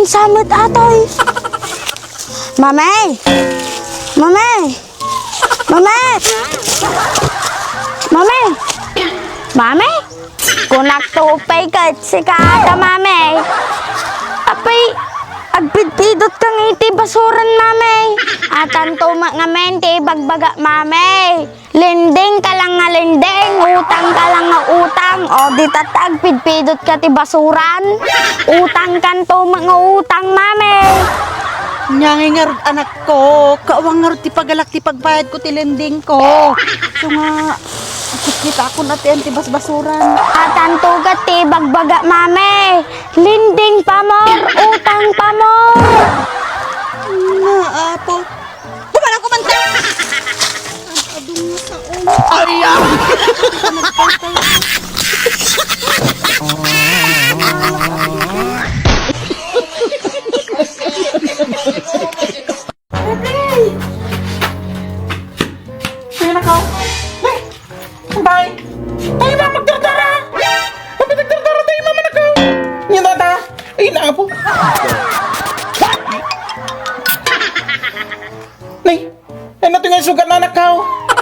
samot atoy. Mamay! Mamay! Mamay! Mamay! Mamay! Kunak tupay ka si kada mamay. Apay, agpidpidot kang iti basuran mamay. Atan tuma nga mente bagbaga mamay. Lending ka lang nga lending, utang ka lang nga utang. O di tatag pidpidot ka ti basuran. Utang kan tuma nga utang mamay. Nyangay nga rod, anak ko. Kaawang nga rod ti pagalak ti pagbayad ko ti lending ko. So nga, kita ako na ti antibas-basuran. Atan tugat ti bagbaga mamay. Lending pa more, utang pa more. Naapo. Kumana ko man ta! Adong nga sa ulo. Ayaw! Kaya ka? Bay! Tayo ba magdardara? Kami nagdardara tayo mama na ka! Yan tata! Ay na po! Nay! Ay nato nga yung sugat na anak ka!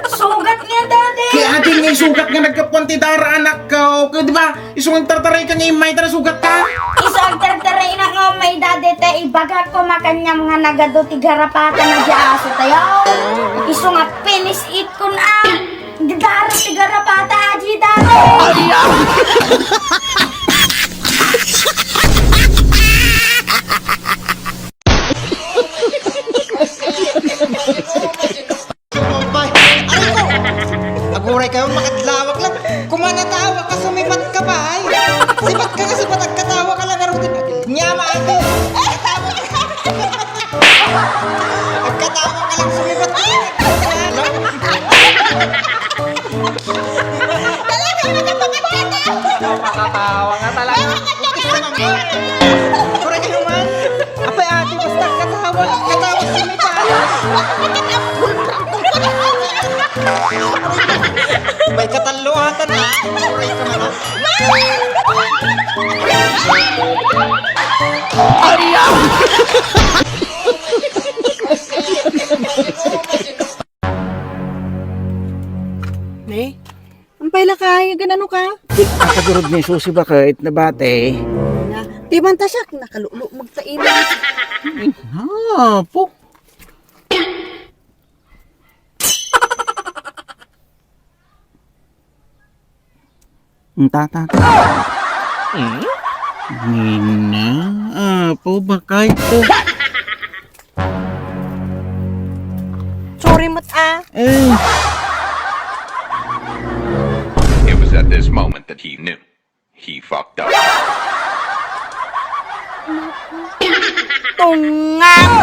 Sugat nga dati. Kaya atin nga yung sugat nga nagkapuantidara anak ka! Kaya di ba? Isong tartaray ka nga yung may tara sugat ka! Isang tartaray na nga may dati te ibaga ko makanya mga nagado ti garapata na di aso tayo. Iso nga pinis it ko na. Gidaro ti garapata aji dati. Ayaw! Aguray kayo, makadlawak lang. Kumanatawa ka, sumipat ka ba ay? Sipat ka nga, sipat agkatawa ka lang. Arutin, nyama ako. Ay, tawa ka. Agkatawa ka lang, sumipat ka lang. Talaga, nakapagkatawa. Makatawa nga talaga! Aguray kayo man. Apay ate, basta katawa, katawa sumipat. May kataluhatan ha. Aguray ka man ha. Ayaw! Ne? Ang paila ka, ganano ka? Nakagurod ni susi ba kahit na bate? Na, di man ta siya, nakalulo magtainan. Ah, po. Ang tata. Nina, po bakay po. Sorry mat Eh, It was at this moment that he knew. He fucked up. Tungang!